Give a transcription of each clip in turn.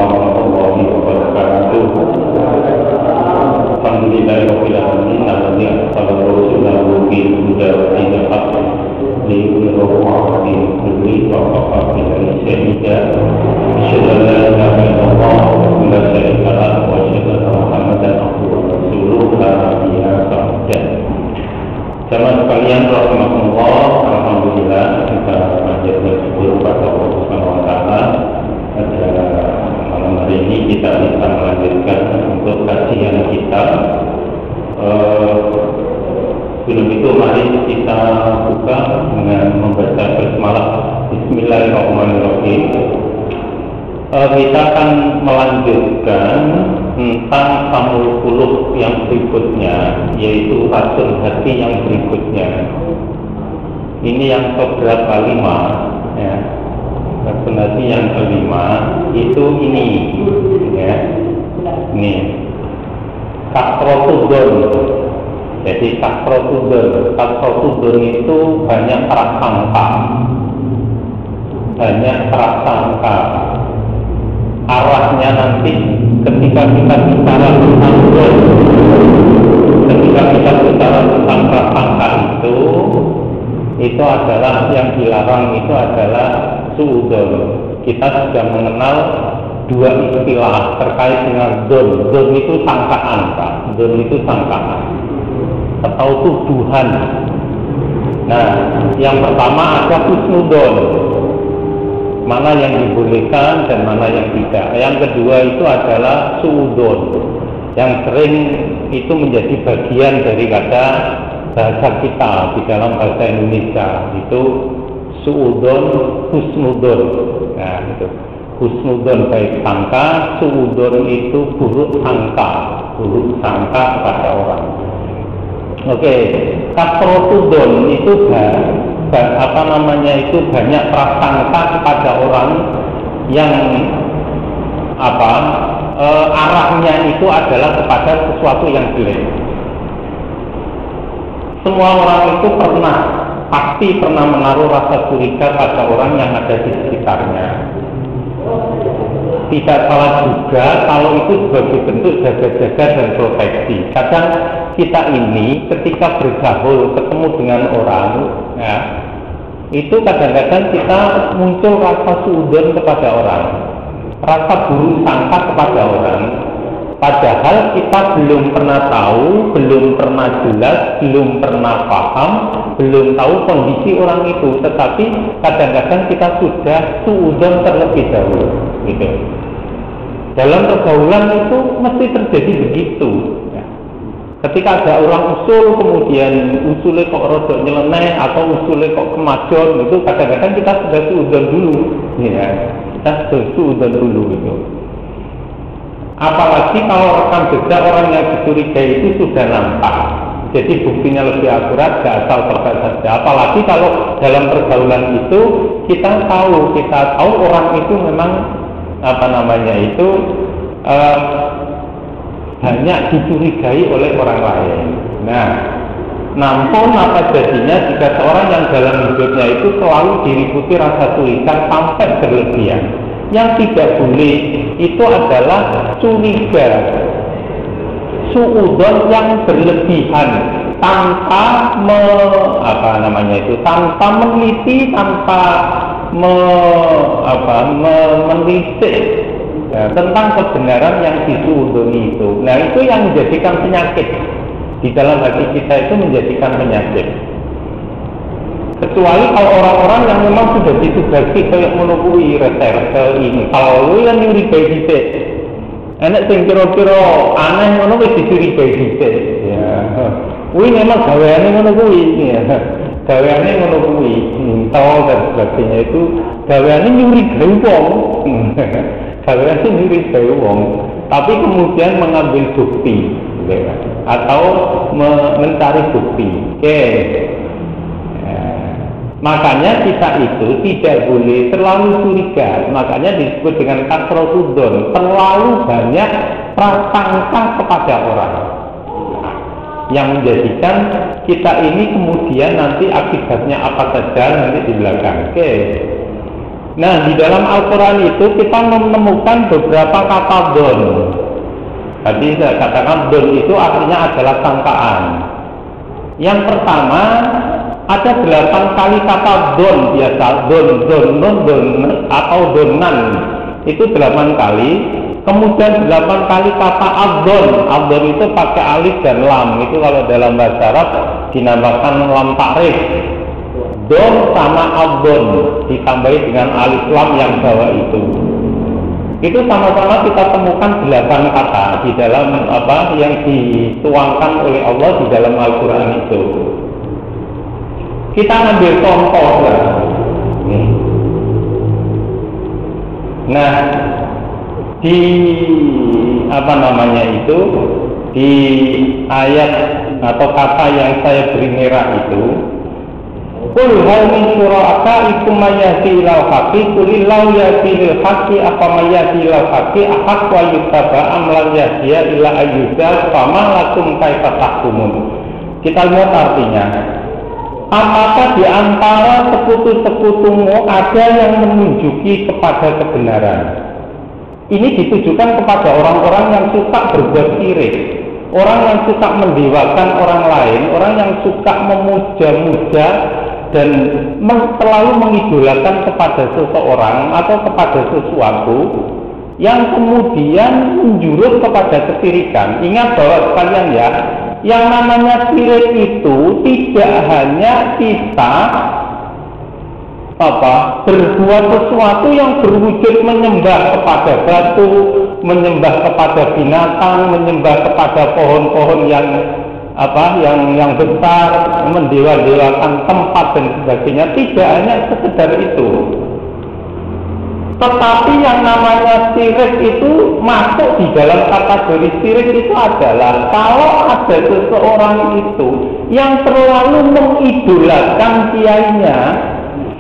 warahmatullahi wabarakatuh. Alhamdulillahirabbil alamin alladzi arsala rasulahu bil huda wa dinil haqq liyudhhirahu 'ala dini kullihi wa kafa billahi shahida. Asyhadu an la ilaha illallah wa la syarika lahu wa asyhadu anna Muhammadan abduhu wa rasuluhu la nabiyya ba'dah. Jamaah sekalian rahimakumullah, alhamdulillah kita panjat bersyukur pada Allah Subhanahu wa taala. Pada malam hari ini kita bisa melanjutkan untuk kajian kita. Sebelum itu mari kita buka dengan membaca basmalah. Bismillahirrahmanirrahim. Kita akan melanjutkan tentang Samul Qulub yang berikutnya, yaitu racun hati yang berikutnya. Ini yang keberapa? 5 ya. Racun hati yang kelima itu ini ya. Ini kasrotudon. Jadi kasrotudon itu banyak prasangka. Arahnya nanti ketika kita bicara tentang prasangka itu adalah yang dilarang, itu adalah suudon. Kita sudah mengenal dua istilah terkait dengan don. Don itu sangkaan, Pak. Don itu sangkaan atau tuduhan. Nah, yang pertama ada husnudon, mana yang dibolehkan dan mana yang tidak. Yang kedua itu adalah suudon, yang sering itu menjadi bagian dari kata bahasa kita di dalam bahasa Indonesia, itu suudon, husnudon. Nah, itu husnudon baik sangka, suudon itu buruk sangka pada orang. Oke, kasrotudon itu itu banyak prasangka kepada orang yang arahnya itu adalah kepada sesuatu yang jelek. Semua orang itu pasti pernah menaruh rasa curiga pada orang yang ada di sekitarnya. Tidak salah juga kalau itu sebagai bentuk jaga-jaga dan proteksi. Kadang kita ini ketika bergaul, ketemu dengan orang, ya, itu kadang-kadang kita muncul rasa suudon kepada orang, rasa buruk sangka kepada orang. Padahal kita belum pernah tahu, belum pernah jelas, belum pernah paham, belum tahu kondisi orang itu. Tetapi kadang-kadang kita sudah suudon terlebih dahulu, gitu. Dalam pergaulan itu mesti terjadi begitu. Ya. Ketika ada orang usul, kemudian usulnya kok rodok nyeleneh atau usulnya kok kemajon, itu kadang-kadang kita sudah suudon dulu, ya. Kita sudah suudon dulu itu. Apalagi kalau rekam jejak orang yang dicurigai itu sudah nampak, jadi buktinya lebih akurat, gak asal tebak saja. Apalagi kalau dalam pergaulan itu kita tahu orang itu memang banyak dicurigai oleh orang lain. Nah, namun apa jadinya jika seorang yang dalam hidupnya itu selalu diliputi rasa curiga sampai berlebihan? Yang tidak boleh itu adalah curiga, suudon yang berlebihan tanpa tanpa meneliti, tanpa menelisik ya, tentang kebenaran yang disuudoni itu. Nah, itu yang menjadikan penyakit di dalam hati kita, itu menjadikan penyakit. Kecuali kalau orang-orang yang memang sudah ditugasi kayak menunggu reserse ini, kalau lu yang nyurigai dhisik, enak sing kira-kira aneh ngono wis dicurigai dhisik. Ya. Kuwi memang gaweane ngono kuwi, ya. Gaweane ngono kuwi, tol dan sebagainya itu gaweane nyurigai wong. Gaweane nyurigai wong, tapi kemudian mengambil bukti, ya. Atau mencari bukti. Oke. Makanya kita itu tidak boleh terlalu curiga. Makanya disebut dengan kasrotudon, terlalu banyak prasangka kepada orang, yang menjadikan kita ini kemudian nanti akibatnya apa saja nanti di belakang. Oke. Nah, di dalam Al-Quran itu kita menemukan beberapa kata don. Tadi saya katakan don itu artinya adalah sangkaan. Yang pertama, ada 8 kali kata don biasa, don, atau donan. Itu 8 kali. Kemudian 8 kali kata abdon itu pakai alif dan lam. Itu kalau dalam bahasa Arab dinamakan lam takrif. Don sama abdon ditambahi dengan alif lam yang bawah itu. Itu sama-sama kita temukan 8 kata di dalam apa yang dituangkan oleh Allah di dalam Al-Quran itu. Kita ambil contoh lah. Nah, di apa namanya itu, di ayat atau kata yang saya beri merah itu, qul hal min syura'aikum may yahdi ilal haqqi qul illahu yahdi lil haqqi afa may yahdi ilal haqqi ahaq wa yuttaba am la yahdiya illa ayyuda fama lakum kaifa tahkumun. Kita lihat artinya. Apakah di antara sekutu-sekutumu ada yang menunjuki kepada kebenaran? Ini ditujukan kepada orang-orang yang suka berbuat syirik, orang yang suka mendewakan orang lain, orang yang suka memuja-muja dan selalu mengidolakan kepada seseorang atau kepada sesuatu yang kemudian menjurus kepada kesyirikan. Ingat bahwa sekalian ya, yang namanya syirik itu tidak hanya kita berbuat sesuatu yang berwujud menyembah kepada batu, menyembah kepada binatang, menyembah kepada pohon-pohon yang besar, mendewa-dewakan tempat dan sebagainya. Tidak hanya sekedar itu, tetapi yang namanya syirik itu masuk di dalam kategori syirik itu adalah kalau ada seseorang itu yang terlalu mengidolakan kiainya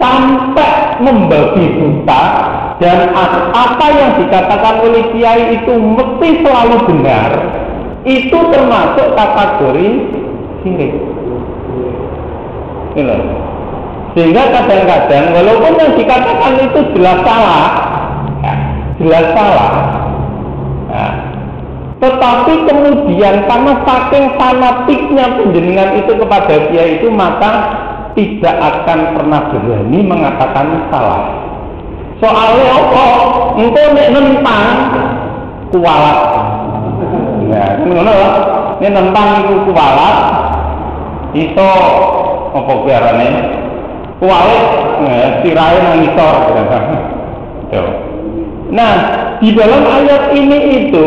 sampai membabi buta, dan apa yang dikatakan oleh kiai itu mesti selalu benar, itu termasuk kategori syirik. Sehingga kadang-kadang walaupun yang dikatakan itu jelas salah, tetapi kemudian karena saking fanatiknya penjenengan itu kepada kiai itu, maka tidak akan pernah berani mengatakan salah. Soalnya apa? Engkau nek nentang kualat. Ya, ngono lho. Nek nentang iku kualat, iso apa biarane? Kualat, sirahe nang isor. Nah, di dalam ayat ini itu,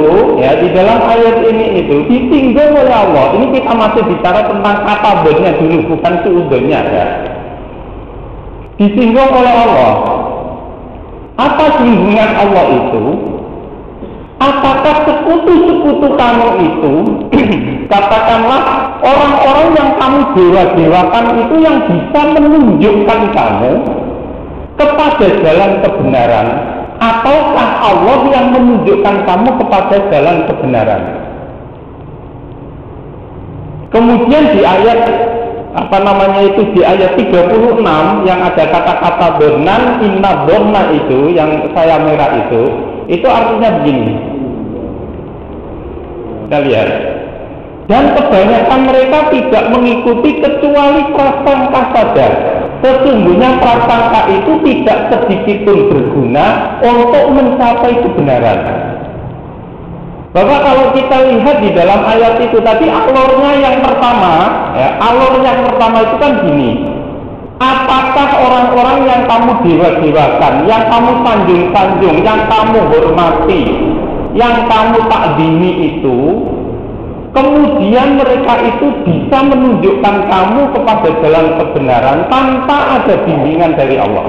ditinggal oleh Allah. Ini kita masih bicara tentang kata bodnya dulu, bukan suudonnya ya. Disinggung oleh Allah. Apa singgungan Allah itu? Apakah sekutu-sekutu kamu itu, katakanlah orang-orang yang kamu dewa-dewakan itu yang bisa menunjukkan kamu kepada jalan kebenaran? Ataukah Allah yang menunjukkan kamu kepada jalan kebenaran? Kemudian di ayat di ayat 36 yang ada kata-kata donan, inna donna itu yang saya merah itu artinya begini. Kita lihat. Dan kebanyakan mereka tidak mengikuti kecuali prasangka saja. Sesungguhnya prasangka itu tidak sedikit pun berguna untuk mencapai kebenaran. Bapak, kalau kita lihat di dalam ayat itu tadi, alurnya yang pertama itu kan gini. Apakah orang-orang yang kamu dewa-dewakan, yang kamu sanjung-sanjung, yang kamu hormati, yang kamu takdimi itu, kemudian mereka itu bisa menunjukkan kamu kepada jalan kebenaran tanpa ada bimbingan dari Allah?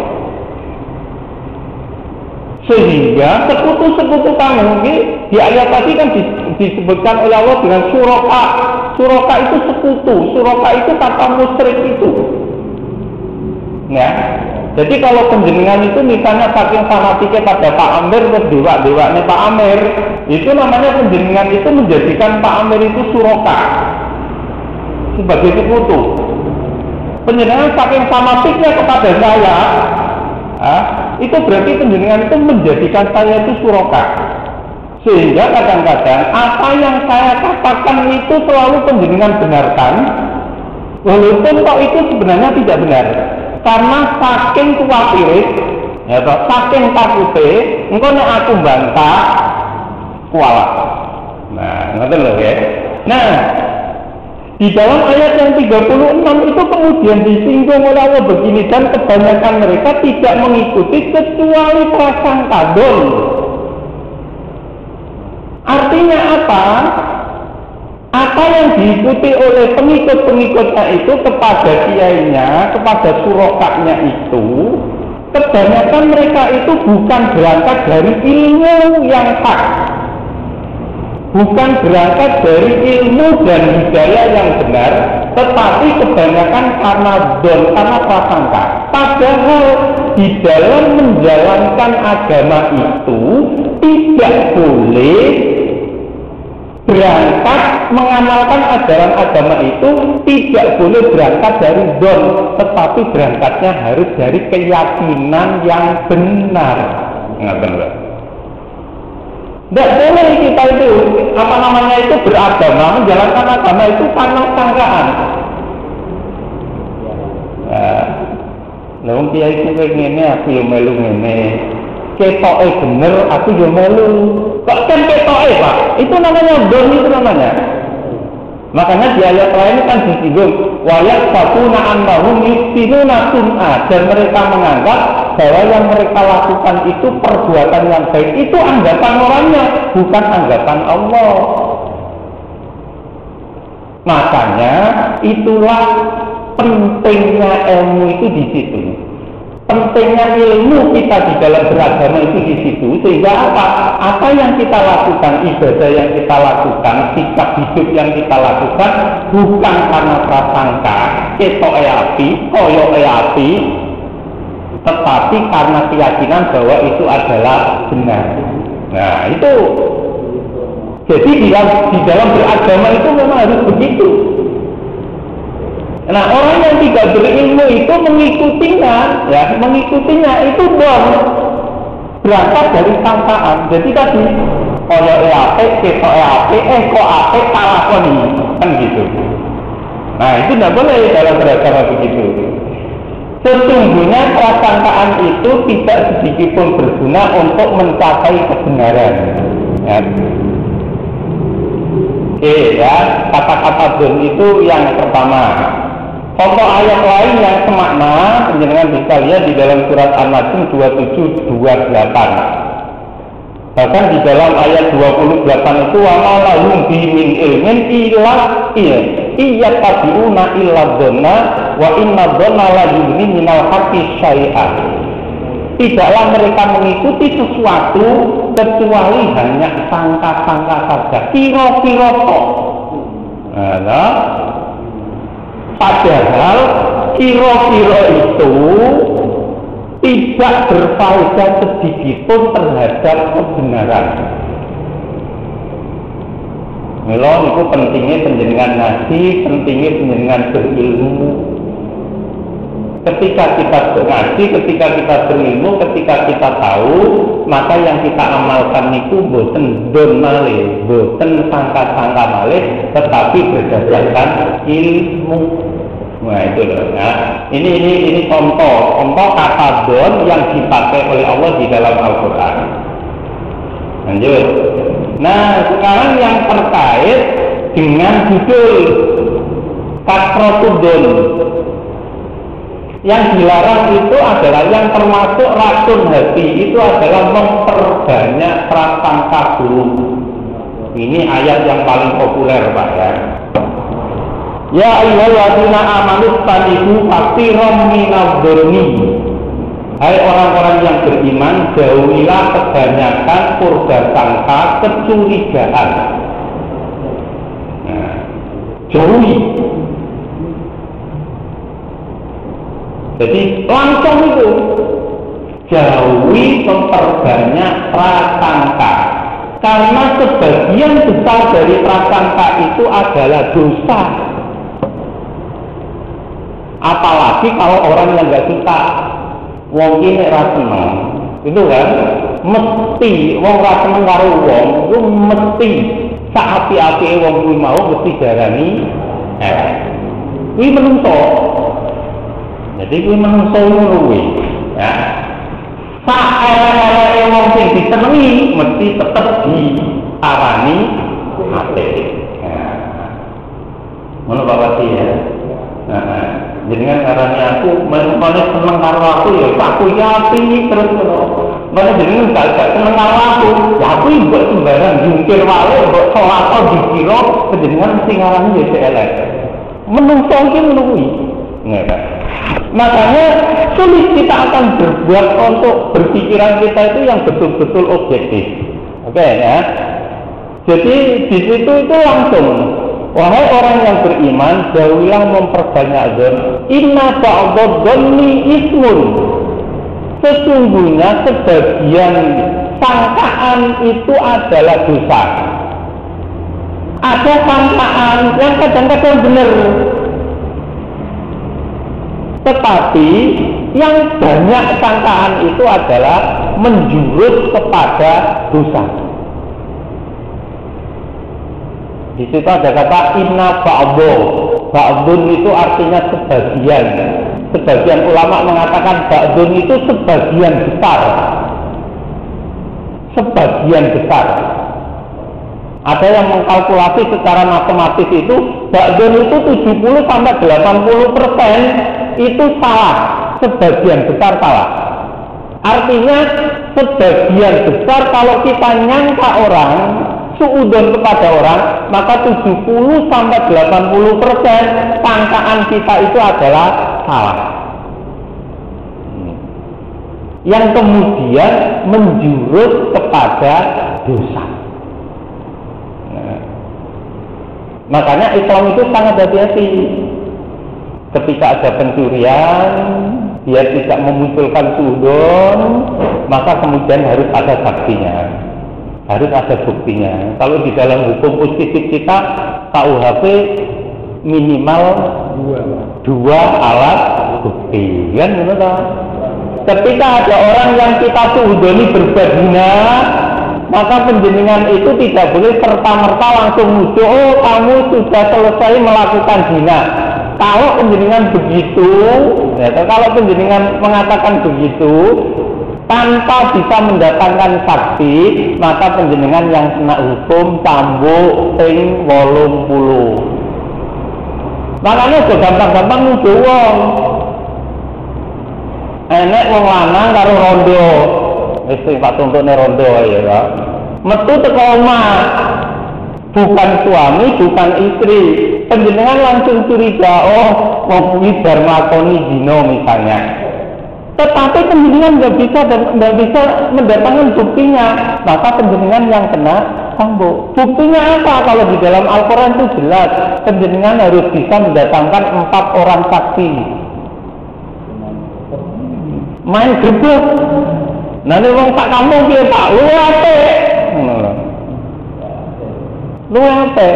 Sehingga sekutu-sekutu kamu di ayat tadi kan disebutkan oleh Allah dengan suraka. Suraka itu sekutu, suraka itu kata musyrik itu. Ya. Jadi kalau penjenengan itu misalnya saking fanatiknya pada Pak Amir, dewa-dewanya Pak Amir, itu namanya penjenengan itu menjadikan Pak Amir itu suraka sebagai sekutu. Penjenengan saking fanatiknya kepada saya, itu berarti penjenengan itu menjadikan saya itu suraka. Sehingga kadang-kadang apa yang saya katakan itu selalu penjenengan benarkan, walaupun kok itu sebenarnya tidak benar. Karena saking khawatir, ya toh, saking takute, engko nek aku bantah kualat. Nah, ngerti lho ya. Nah, di dalam ayat yang 36 itu kemudian disinggung oleh Allah begini, dan kebanyakan mereka tidak mengikuti kecuali prasangka don. Artinya apa? Apa yang diikuti oleh pengikut-pengikutnya itu kepada kiainya, kepada surokaknya itu, kebanyakan mereka itu bukan berangkat dari ilmu yang hak, bukan berangkat dari ilmu dan hidayah yang benar, tetapi kebanyakan karena don, karena prasangka. Padahal di dalam menjalankan agama itu tidak boleh berangkat mengamalkan ajaran agama itu, tidak boleh berangkat dari don, tetapi berangkatnya harus dari keyakinan yang benar. Tidak boleh kita itu beragama, menjalankan agama itu karena sangkaan. Lalu dia itu ngene, aku yang melu ngene. Ketoke bener, aku yo melu. Kok kan ketoke, Pak? Itu namanya don, itu namanya. Makanya di ayat lain kan disinggung wayat sabuna annahum yustinuna sum'a, dan mereka menganggap bahwa yang mereka lakukan itu perbuatan yang baik, itu anggapan orangnya, bukan anggapan Allah. Makanya itulah pentingnya ilmu itu di situ. Pentingnya ilmu kita di dalam beragama itu di situ, sehingga apa yang kita lakukan, ibadah yang kita lakukan, sikap hidup yang kita lakukan bukan karena prasangka, ketoke api, koyoke api, tetapi karena keyakinan bahwa itu adalah benar. Nah itu, jadi di dalam beragama itu memang harus begitu. Nah, orang yang tidak berilmu itu mengikutinya, ya, mengikutinya itu dong berangkat dari sangkaan. Jadi tadi koyo apik, ketoke apik, kok apik kalakoni, kan gitu. Nah, itu tidak boleh dalam beragama begitu. Sesungguhnya prasangkaan itu tidak sedikit pun berguna untuk mencapai kebenaran. Ya. Oke, ya, kata-kata don itu yang pertama. Contoh ayat lain yang semakna, penjenengan bisa lihat di dalam surat An-Najm 27-28. Bahkan di dalam ayat 28 itu wa ma lahum bi min ilmin illa tabi'una illa dhanna wa inna dhanna la yughni minal haqqi syai'an. Tidaklah mereka mengikuti sesuatu kecuali hanya sangka-sangka saja, kira-kira kok. Nah, padahal kira-kira itu tidak berfaedah sedikit pun terhadap kebenaran. Mila itu pentingnya penjenengan ngaji, pentingnya penjenengan berilmu. Ketika kita ngaji, ketika kita berilmu, ketika kita tahu, maka yang kita amalkan itu boten don malih, boten sangka-sangka malih, tetapi berdasarkan ilmu. Nah itu loh. Nah, ini contoh kata don yang dipakai oleh Allah di dalam Al-Quran. Lanjut. Nah sekarang yang terkait dengan judul kasrotudon. Yang dilarang itu adalah, yang termasuk racun hati itu adalah memperbanyak prasangka buruk. Ini ayat yang paling populer, Pak, ya. Ya ayyuhalladzina amanu tanibu katsiran minadh-dhunni. Hai orang-orang yang beriman, jauhilah kebanyakan purbasangka, kecurigaan. Nah, jauhi. Jadi langsung itu jauhi, memperbanyak prasangka, karena sebagian besar dari prasangka itu adalah dosa. Apalagi kalau orang yang nggak suka, wong ini ra seneng, Itu kan mesti wong ra seneng karo wong itu mesti saapi-api wong kuwi mau mesti darani kuwi menungso. Jadi kuwi menungso ngono kuwi ya. Saelek wong sing disenengi mesti tetep diarani apik. Ngono Bapak sih ya. Jenengan ngarani aku menungso seneng karo aku ya aku ya api terus ngono. Mana jenengan gak seneng karo aku, ya aku mbok sembarang jungkir wae mbok salat dikira panjenengan mesti ngarani ya elek. Menungso iki ngono kuwi. Nggak. Makanya sulit kita akan berbuat untuk berpikiran kita itu yang betul-betul objektif. Oke ya. Jadi di situ itu langsung, wahai orang yang beriman, jauhilah memperbanyak dzon. Inna ba'dadh-dzanni ismun. Sesungguhnya sebagian sangkaan itu adalah dosa. Ada sangkaan yang kadang-kadang benar, tetapi yang banyak sangkaan itu adalah menjurus kepada dosa. Di situ ada kata inna ba'dun itu artinya sebagian. Sebagian ulama mengatakan ba'dun itu sebagian besar. Sebagian besar. Ada yang mengkalkulasi secara matematis itu ba'dun itu 70 sampai 80% itu salah. Sebagian besar salah. Artinya sebagian besar kalau kita nyangka orang suudon kepada orang, maka 70 sampai 80% sangkaan kita itu adalah salah. Yang kemudian menjurus kepada dosa. Makanya Islam itu sangat hati-hati. Ketika ada pencurian, dia tidak memunculkan suudon, maka kemudian harus ada saksinya. Harus ada buktinya. Kalau di dalam hukum positif kita KUHP minimal dua alat bukti, kan betul? Ketika ada orang yang kita suudoni berbuat zina, maka penjenengan itu tidak boleh serta-merta langsung muncul, oh kamu sudah selesai melakukan zina. Kalau penjenengan begitu, ya, kalau penjenengan mengatakan begitu tanpa bisa mendatangkan saksi, maka penjenengan yang kena hukum cambuk ping 80. Makanya aja gampang-gampang nuduh wong. Enek wong lanang karo rondo. Wis tak tuntune rondo ya. Metu teko omah. Bukan suami, bukan istri. Penjenengan langsung curiga, oh wong kuwi bar nglakoni zina misalnya. Tetapi penjenengan nggak bisa mendatangkan buktinya, maka penjenengan yang kena cambuk. Buktinya apa? Kalau di dalam Al-Quran itu jelas, penjenengan harus bisa mendatangkan 4 orang saksi. Main gebuk, nanti wong tak kampung dia pak, lu apa? Lu apa?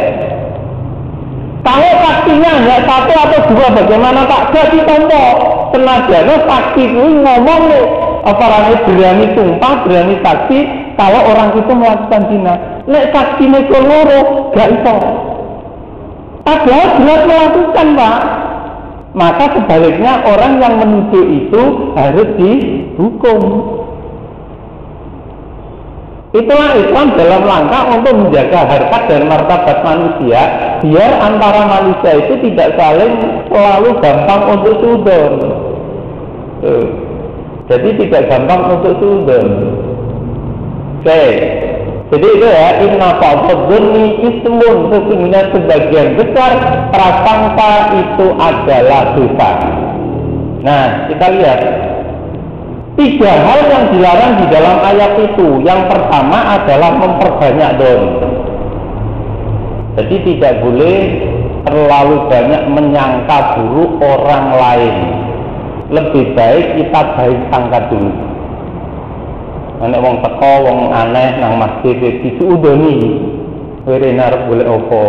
Kalau saksinya hanya 1 atau 2, bagaimana Pak? Jadi tombol senajanya saksi itu ngomong nih, orangnya berani sumpah, berani saksi kalau orang itu melakukan zina. Nek saksi itu loro, gak iso. Padahal jelas melakukan Pak. Maka sebaliknya orang yang menuduh itu harus dihukum. Itulah Islam dalam langkah untuk menjaga harkat dan martabat manusia, biar antara manusia itu tidak saling selalu gampang untuk suudon. Jadi tidak gampang untuk suudon. Oke. Jadi itu ya, inna ba'dadh-dzanni ismun, sesungguhnya sebagian besar prasangka itu adalah dosa. Nah, kita lihat 3 hal yang dilarang di dalam ayat itu. Yang pertama adalah memperbanyak dzon. Jadi tidak boleh terlalu banyak menyangka buruk orang lain. Lebih baik kita baik sangka dulu. Nek wong teko, wong aneh nang masjid disuudoni. Wene arep golek opo?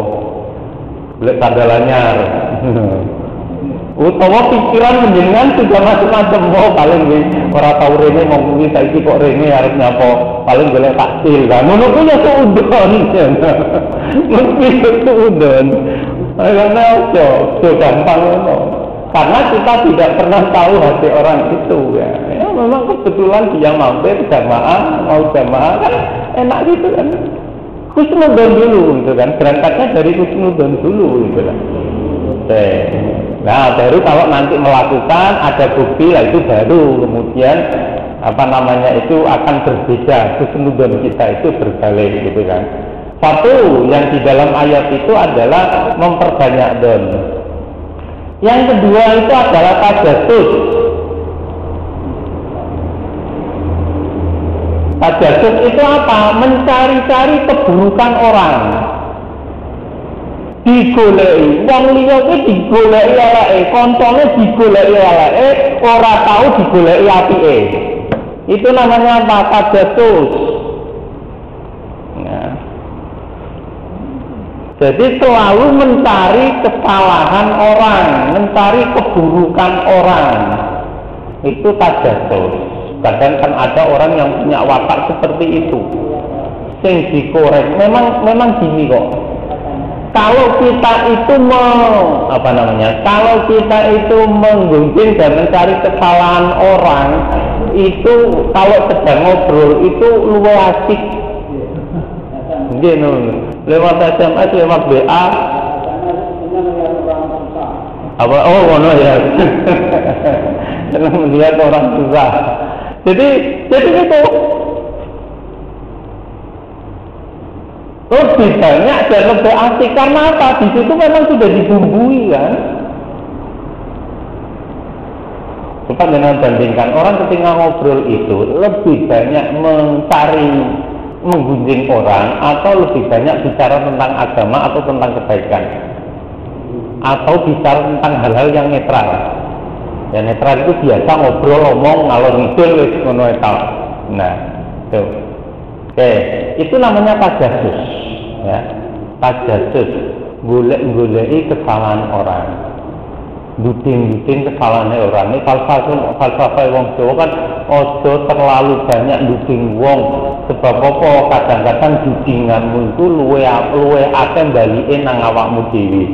Golek sandal anyar. utawa pikiran menjenengan sudah macam-macam. Oh paling nggih ora tau rene mau kuwi saiki kok rene arep nyapa, paling golek taksil. Lah ngono kuwi ya suudon. Mesti suudon. Karena ojo gampang ngono. Karena kita tidak pernah tahu hati orang itu ya. Ya memang kebetulan dia mampir jamaah, mau jamaah kan enak gitu kan. Husnudon dulu gitu kan. Berangkatnya dari husnudon dulu gitu kan. Nah baru kalau nanti melakukan ada bukti lah itu baru kemudian apa namanya itu akan berbeda, husnudon kita itu berbalik gitu kan. Satu yang di dalam ayat itu adalah memperbanyak don. Yang kedua itu adalah tajasus. Tajasus itu apa? Mencari-cari keburukan orang. Digoleki wong liya kuwi digoleki eleke, kancane digoleki eleke, ora tahu digoleki apike. Itu namanya apa? Tajasus. Nah. Jadi selalu mencari kesalahan orang, mencari keburukan orang. Itu tajasus. Kadang kan ada orang yang punya watak seperti itu. Sing dikorek memang gini kok. Kalau kita itu kalau kita itu menggunjing dan mencari kesalahan orang, itu kalau sedang ngobrol itu luwih asik. Nggih lewat SMS, lewat WA. Apa? Oh, ngono ya. Senang melihat orang susah. Jadi itu. Lebih banyak dan lebih asik karena apa? Di situ memang sudah dibumbui kan. Coba jangan bandingkan orang ketika ngobrol itu lebih banyak menggunjing orang atau lebih banyak bicara tentang agama atau tentang kebaikan atau bicara tentang hal-hal yang netral. Ya netral itu biasa ngobrol, ngomong, ngalor ngidul wis ngono eta. Nah, tuh. Oke, itu namanya tajasus. Ya, tajasus, golek-goleki kesalahan orang. Duding kesalahan orang. Ini falsafah wong Jawa kan ojo terlalu banyak duding wong. Sebab apa? Kadang-kadang dudinganmu itu luwe akeh balike nang awakmu dhewe.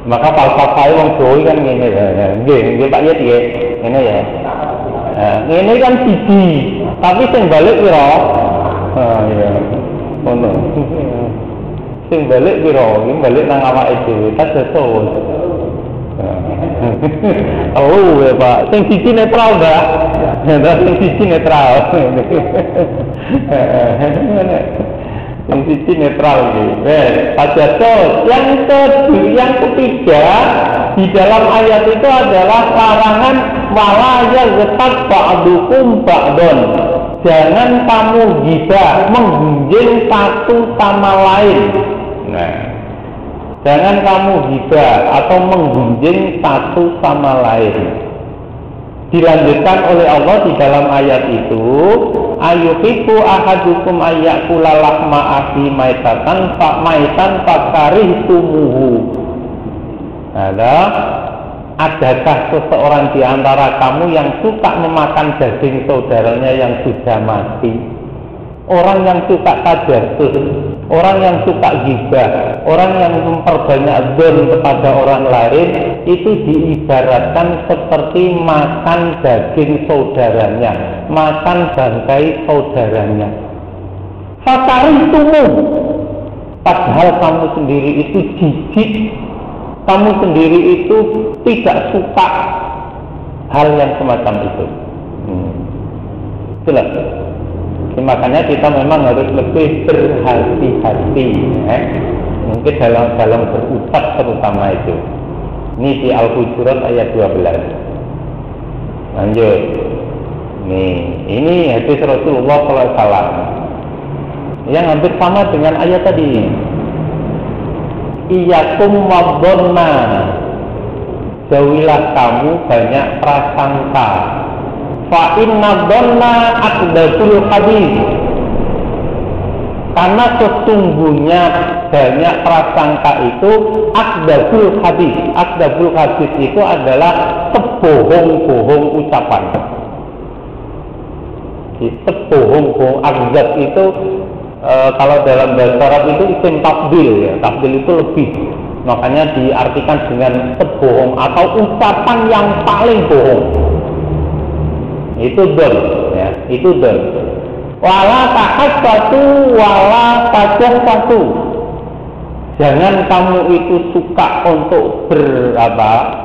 Maka falsafah wong Jawa kan ngene ya. Nggih Pak Yet nggih. Ngene ya. Ini kan siji, tapi sing balik piro? Iya. Ngono. Sing balik piro? Iki balik nang awake dhewe, tajasus. Oh, ya Pak. Sing siji netral enggak? Ya, sing siji netral. Sing siji netral iki. Tajasus. Yang ketiga di dalam ayat itu adalah larangan wala yaghtab ba'dukum ba'don. Jangan kamu ghibah, menggunjing satu sama lain. Nah, jangan kamu ghibah atau menggunjing satu sama lain. Dilanjutkan oleh Allah di dalam ayat itu, ayyuhibbu ahadukum ayyakula lahma akhi maitatan fakarihtumuhu. Adakah seseorang di antara kamu yang suka memakan daging saudaranya yang sudah mati? Orang yang suka tajasus, orang yang suka ghibah, orang yang memperbanyak dzon kepada orang lain, itu diibaratkan seperti makan daging saudaranya, makan bangkai saudaranya. Fakaritumu, padahal kamu sendiri itu jijik. Kamu sendiri itu tidak suka hal yang semacam itu. Itulah. Makanya kita memang harus lebih berhati-hati. Mungkin dalam berucap terutama itu. Ini di Al-Hujurat ayat 12. Lanjut. Nih, ini hadis Rasulullah SAW yang hampir sama dengan ayat tadi. Iyakum wadzonna, jauhilah kamu banyak prasangka. Fa inna dzonna aqdasul hadis. Karena sesungguhnya banyak prasangka itu akdabul hadis. Akdabul hadis itu adalah sebohong-bohong ucapan. Sebohong-bohong akdab itu kalau dalam bahasa Arab itu isim tafdil ya. Tafdil itu lebih. Makanya diartikan dengan sebohong atau ucapan yang paling bohong. Itu don ya, itu don. Wala tahassatu wala tajassasu. Jangan kamu itu suka untuk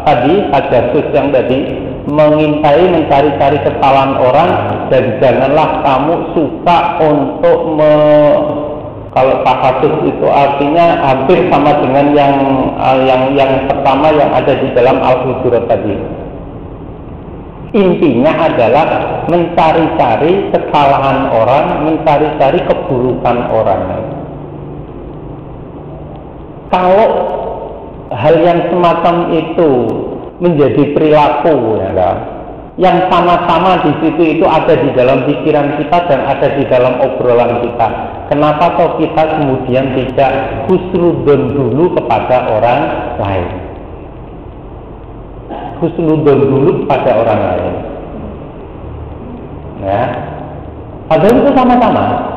tadi tajassus yang tadi mengintai, mencari-cari kesalahan orang, dan janganlah kamu suka untuk kalau tahasus itu artinya hampir sama dengan yang pertama yang ada di dalam Al-Hujurat tadi. Intinya adalah mencari-cari kesalahan orang, mencari-cari keburukan orang. Kalau hal yang semacam itu menjadi perilaku, ya kan? Yang sama-sama di situ itu ada di dalam pikiran kita dan ada di dalam obrolan kita. Kenapa kok kita kemudian tidak husnudon dulu kepada orang lain? Husnudon dulu pada orang lain, ya. Padahal itu sama-sama.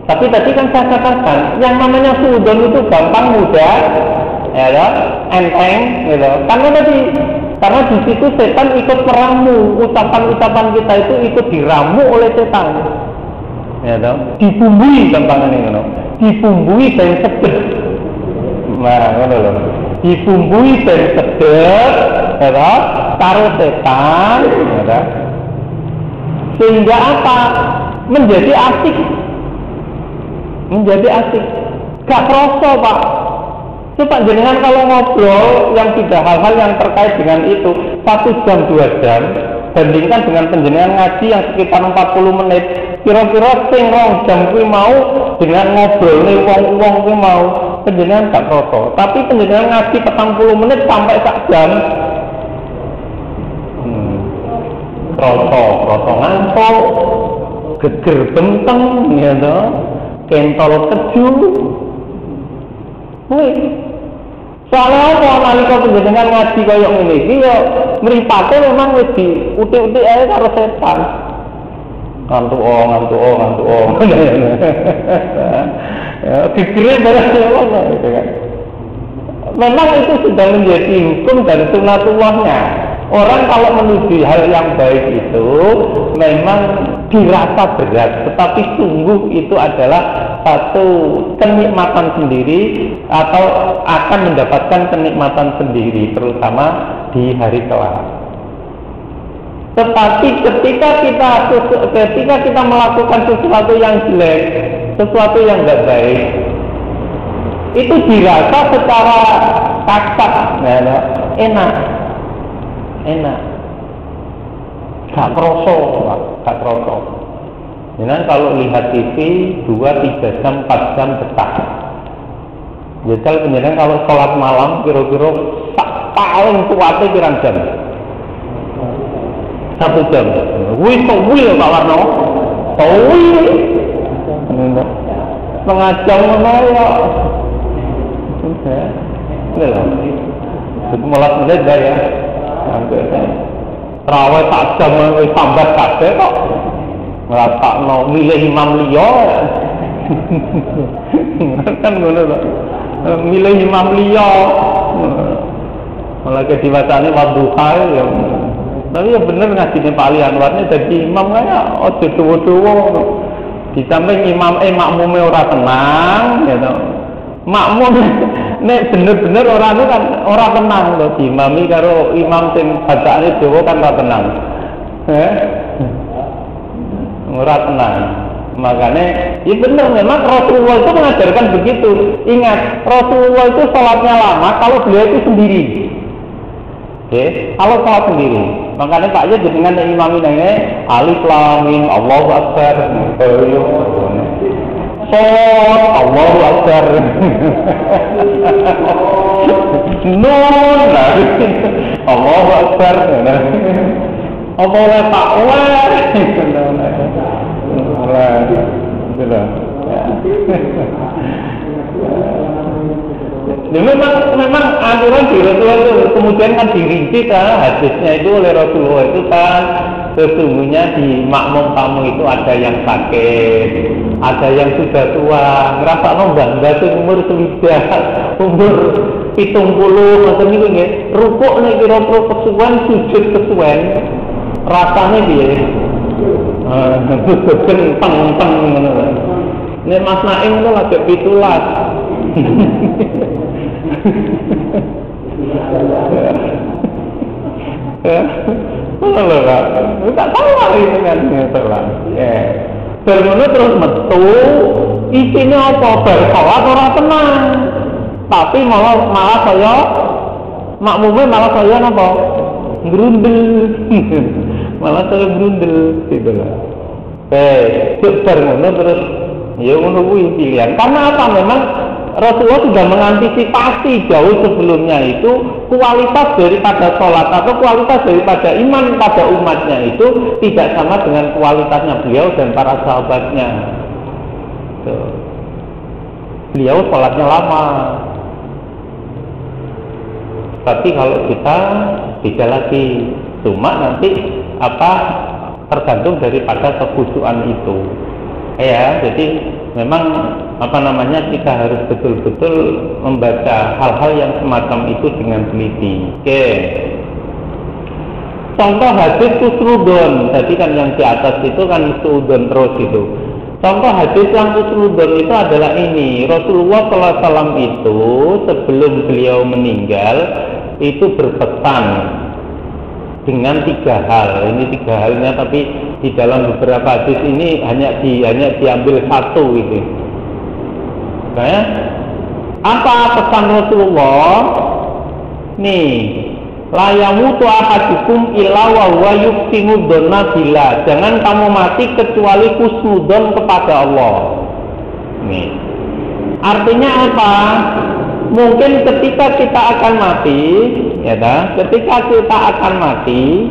Tapi tadi kan saya katakan, yang namanya husnudon itu gampang, mudah, ya, enteng, gitu. Karena di situ setan ikut meramu, ucapan-ucapan kita itu ikut diramu oleh setan, ya, dibumbui gampangnya, gitu. Dibumbui dan sedih. Nah, ngono lho. Dibumbui dan sedep, ya, taruh setan, ya, sehingga apa? Menjadi asik, gak kroso Pak. Coba jenengan kalau ngobrol yang tidak hal-hal yang terkait dengan itu 1 jam 2 jam, bandingkan dengan penjenengan ngaji yang sekitar 40 menit, kira-kira sing 2 jam kuwi mau dengan ngobrol nih wong-wong kuwi mau penjenengan gak kroso. Tapi penjenengan ngaji 40 menit sampai 1 jam, kroso ngantuk, geger benteng, ya toh, kentol keju. Soalnya apa nalika penjenengan ngaji kaya ngene iki ya mripate memang wis diutik-utik ae karo setan. Ngantuk. Ya, pikirnya barang ngono gitu kan. Memang itu sudah menjadi hukum dan sunatullahnya. Orang kalau menuju hal yang baik itu memang dirasa berat, tetapi sungguh itu adalah satu kenikmatan sendiri atau akan mendapatkan kenikmatan sendiri, terutama di hari kelak. Tetapi ketika kita melakukan sesuatu yang jelek, sesuatu yang tidak baik, itu dirasa secara kasar, ya, enak, gak kroso. Jadi kalau lihat TV 2, 3 jam, 4 jam betah. Jadi penjenengan kalau sholat malam kira-kira paling kuatnya pirang jam? 1 jam. Wih, ya Pak Warno. Setengah jam ya. Ini lah. 15 menit dah ya. Terawih tak jam sambat kabeh kok. Ngrasakno milih imam liya. Kan ngono lho. Milih imam liya. Malah ke diwacane wadduha ya. Tapi ya bener ngajine Pak Ali Anwar ini dadi imam kaya aja dawa-dawa. Disamping makmume ora tenang gitu. Makmum nek bener-bener orang itu kan ora tenang lho, diimami karo imam sing bacaane dawa kan ora tenang. Ora tenang. Makanya ya bener, memang Rasulullah itu mengajarkan begitu. Ingat, Rasulullah itu sholatnya lama kalau beliau itu sendiri. Oke, kalau sholat sendiri. Makanya Pak Yus dengan imam ini alif lam mim Allahu akbar. Allahu akbar. Nun, Allahu akbar. Allahu takwa. Ya, memang aturan di Rasulullah itu kemudian kan dirinci kan hadisnya itu oleh Rasulullah itu kan sesungguhnya di makmum kamu itu ada yang sakit, ada yang sudah tua, ngerasa bangga tuh umur selidah, umur 70 macam itu nggih. Rukuk nek kira-kira kesuwen, sujud kesuwen, rasanya piye? Teng-teng ngono. Nek Mas Naim itu lagi 17. Tak tahu lah itu kan setelah bermula terus metu isinya apa bersolat orang tenang tapi malah saya makmumnya malah saya apa berundel malah saya berundel gitu lah bermula terus ya menunggu pilihan karena apa memang Rasulullah sudah mengantisipasi jauh sebelumnya itu kualitas daripada sholat atau kualitas daripada iman pada umatnya itu tidak sama dengan kualitasnya beliau dan para sahabatnya. Tuh. Beliau sholatnya lama, tapi kalau kita beda lagi, cuma nanti tergantung daripada kekhusyuan itu. Ya, jadi memang kita harus betul-betul membaca hal-hal yang semacam itu dengan teliti. Oke. Contoh hadis usrudon, tadi kan yang di atas itu kan usrudon terus itu. Contoh hadis yang usrudon itu adalah ini. Rasulullah SAW itu sebelum beliau meninggal itu berpesan dengan 3 hal. Ini 3 halnya, tapi di dalam beberapa hadis ini hanya diambil 1 itu. Nah, apa pesan Rasulullah? Nih, la yamutu ahadukum illa wa huwa yuqsimu dzanna billah. Jangan kamu mati kecuali husnudzon kepada Allah. Nih. Artinya apa? Mungkin ketika kita akan mati, ya dah, ketika kita akan mati,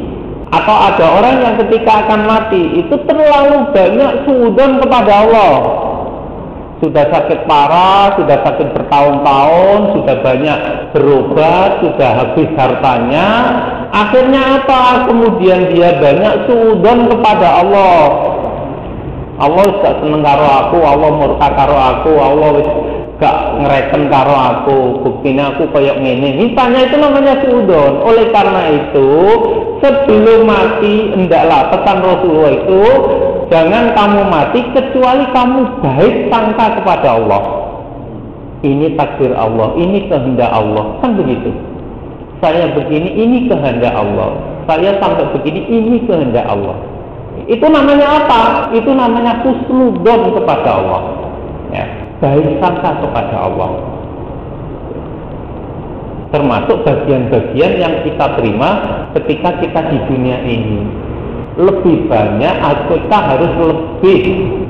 atau ada orang yang ketika akan mati itu terlalu banyak suudzon kepada Allah. Sudah sakit parah, sudah sakit bertahun-tahun, sudah banyak berobat, sudah habis hartanya. Akhirnya apa? Kemudian dia banyak suudzon kepada Allah. Allah gak seneng karo aku, Allah murka karo aku, Allah gak ngereken karo aku, buktinya aku kayak ngene. Misalnya itu namanya suudzon. Oleh karena itu, sebelum mati hendaklah pesan Rasulullah itu jangan kamu mati kecuali kamu baik sangka kepada Allah. Ini takdir Allah, ini kehendak Allah, kan begitu. Saya begini, ini kehendak Allah. Saya sampai begini, ini kehendak Allah. Itu namanya apa? Itu namanya husnudzon kepada Allah. Ya, baik sangka kepada Allah. Termasuk bagian-bagian yang kita terima ketika kita di dunia ini. Lebih banyak, kita harus lebih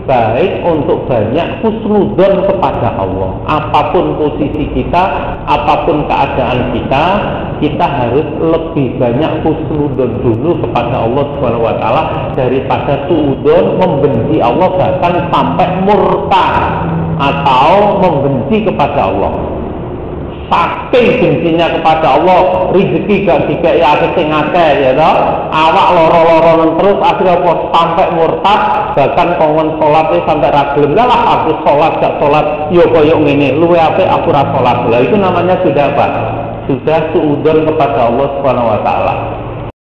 baik untuk banyak husnudzon kepada Allah. Apapun posisi kita, apapun keadaan kita, kita harus lebih banyak husnudzon dulu kepada Allah Subhanahu wa taala daripada suudzon membenci Allah bahkan sampai murka atau membenci kepada Allah. Saking bencinya kepada Allah, rezeki gak dikai sing akeh ya toh. Awak loro-loro terus akhirnya apa sampai murtad, bahkan kongon salat sampai ra gelem. Lah aku salat gak salat yo koyo ngene, luwe apik aku ra salat. Lah itu namanya sudah apa? Sudah suudzon kepada Allah Subhanahu wa taala.